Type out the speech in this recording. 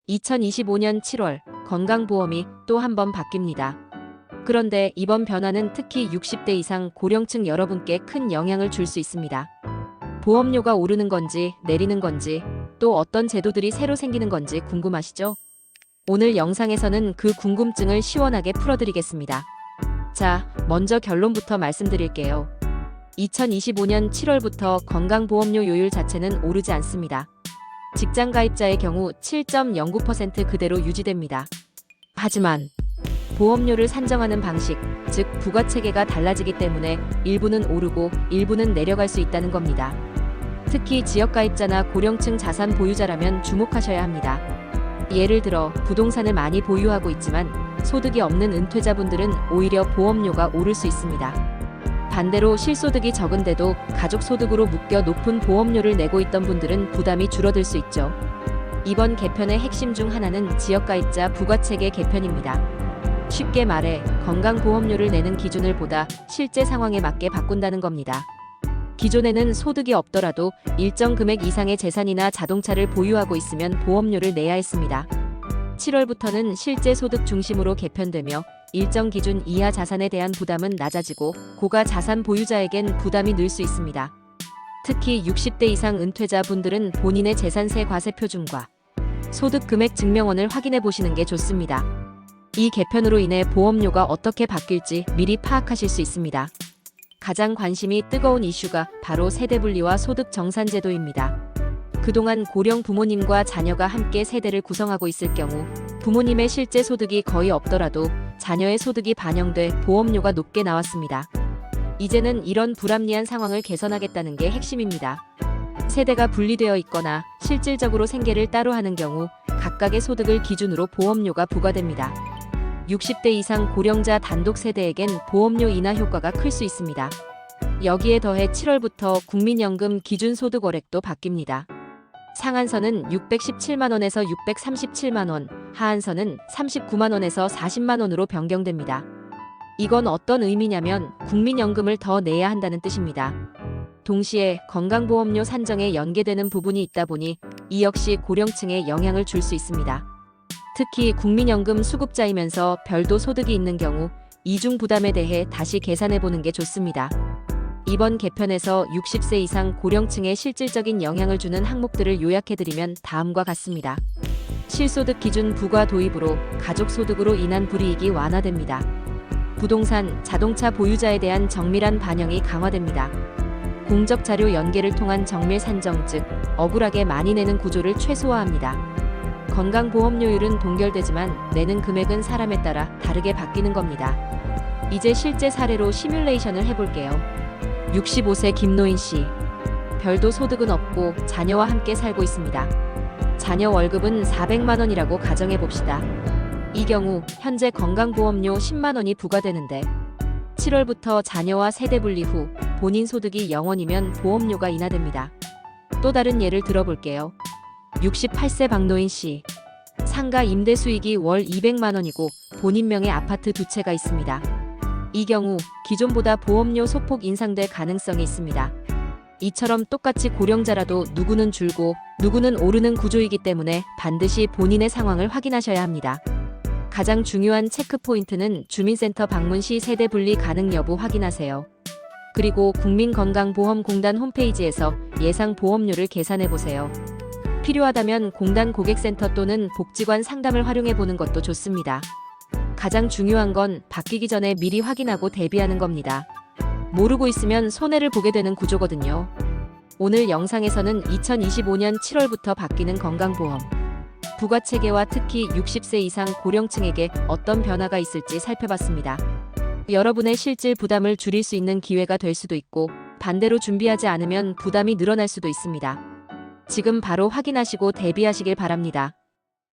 2025년 7월 건강보험이 또 한 번 바뀝니다. 그런데 이번 변화는 특히 60대 이상 고령층 여러분께 큰 영향을 줄 수 있습니다. 보험료가 오르는 건지 내리는 건지 또 어떤 제도들이 새로 생기는 건지 궁금하시죠? 오늘 영상에서는 그 궁금증을 시원하게 풀어드리겠습니다. 자, 먼저 결론부터 말씀드릴게요. 2025년 7월부터 건강보험료 요율 자체는 오르지 않습니다. 직장 가입자의 경우 7.09% 그대로 유지됩니다. 하지만 보험료를 산정하는 방식, 즉 부과체계가 달라지기 때문에 일부는 오르고 일부는 내려갈 수 있다는 겁니다. 특히 지역가입자나 고령층 자산 보유자라면 주목하셔야 합니다. 예를 들어 부동산을 많이 보유하고 있지만 소득이 없는 은퇴자분들은 오히려 보험료가 오를 수 있습니다. 반대로 실소득이 적은데도 가족 소득으로 묶여 높은 보험료를 내고 있던 분들은 부담이 줄어들 수 있죠. 이번 개편의 핵심 중 하나는 지역가입자 부과체계 개편입니다. 쉽게 말해 건강보험료를 내는 기준을 보다 실제 상황에 맞게 바꾼다는 겁니다. 기존에는 소득이 없더라도 일정 금액 이상의 재산이나 자동차를 보유하고 있으면 보험료를 내야 했습니다. 7월부터는 실제 소득 중심으로 개편되며 일정 기준 이하 자산에 대한 부담은 낮아지고 고가 자산 보유자에겐 부담이 늘 수 있습니다. 특히 60대 이상 은퇴자 분들은 본인의 재산세 과세표준과 소득 금액 증명원을 확인해 보시는 게 좋습니다. 이 개편으로 인해 보험료가 어떻게 바뀔지 미리 파악하실 수 있습니다. 가장 관심이 뜨거운 이슈가 바로 세대분리와 소득 정산제도입니다. 그동안 고령 부모님과 자녀가 함께 세대를 구성하고 있을 경우 부모님의 실제 소득이 거의 없더라도 자녀의 소득이 반영돼 보험료가 높게 나왔습니다. 이제는 이런 불합리한 상황을 개선하겠다는 게 핵심입니다. 세대가 분리되어 있거나 실질적으로 생계를 따로 하는 경우 각각의 소득을 기준으로 보험료가 부과됩니다. 60대 이상 고령자 단독 세대에겐 보험료 인하 효과가 클 수 있습니다. 여기에 더해 7월부터 국민연금 기준소득월액도 바뀝니다. 상한선은 617만원에서 637만원, 하한선은 39만원에서 40만원으로 변경됩니다. 이건 어떤 의미냐면 국민연금을 더 내야 한다는 뜻입니다. 동시에 건강보험료 산정에 연계되는 부분이 있다 보니 이 역시 고령층에 영향을 줄 수 있습니다. 특히 국민연금 수급자이면서 별도 소득이 있는 경우 이중 부담에 대해 다시 계산해보는 게 좋습니다. 이번 개편에서 60세 이상 고령층에 실질적인 영향을 주는 항목들을 요약해드리면 다음과 같습니다. 실소득 기준 부과 도입으로 가족 소득으로 인한 불이익이 완화됩니다. 부동산, 자동차 보유자에 대한 정밀한 반영이 강화됩니다. 공적 자료 연계를 통한 정밀 산정, 즉 억울하게 많이 내는 구조를 최소화합니다. 건강보험료율은 동결되지만 내는 금액은 사람에 따라 다르게 바뀌는 겁니다. 이제 실제 사례로 시뮬레이션을 해볼게요. 65세 김노인 씨. 별도 소득은 없고 자녀와 함께 살고 있습니다. 자녀 월급은 400만 원이라고 가정해 봅시다. 이 경우 현재 건강보험료 10만 원이 부과되는데 7월부터 자녀와 세대 분리 후 본인 소득이 0원이면 보험료가 인하됩니다. 또 다른 예를 들어볼게요. 68세 박노인 씨. 상가 임대 수익이 월 200만 원이고 본인 명의 아파트 2채가 있습니다. 이 경우 기존보다 보험료 소폭 인상될 가능성이 있습니다. 이처럼 똑같이 고령자라도 누구는 줄고 누구는 오르는 구조이기 때문에 반드시 본인의 상황을 확인하셔야 합니다. 가장 중요한 체크포인트는 주민센터 방문 시 세대 분리 가능 여부 확인하세요. 그리고 국민건강보험공단 홈페이지에서 예상 보험료를 계산해보세요. 필요하다면 공단 고객센터 또는 복지관 상담을 활용해보는 것도 좋습니다. 가장 중요한 건 바뀌기 전에 미리 확인하고 대비하는 겁니다. 모르고 있으면 손해를 보게 되는 구조거든요. 오늘 영상에서는 2025년 7월부터 바뀌는 건강보험 부과체계와 특히 60세 이상 고령층에게 어떤 변화가 있을지 살펴봤습니다. 여러분의 실질 부담을 줄일 수 있는 기회가 될 수도 있고 반대로 준비하지 않으면 부담이 늘어날 수도 있습니다. 지금 바로 확인하시고 대비하시길 바랍니다.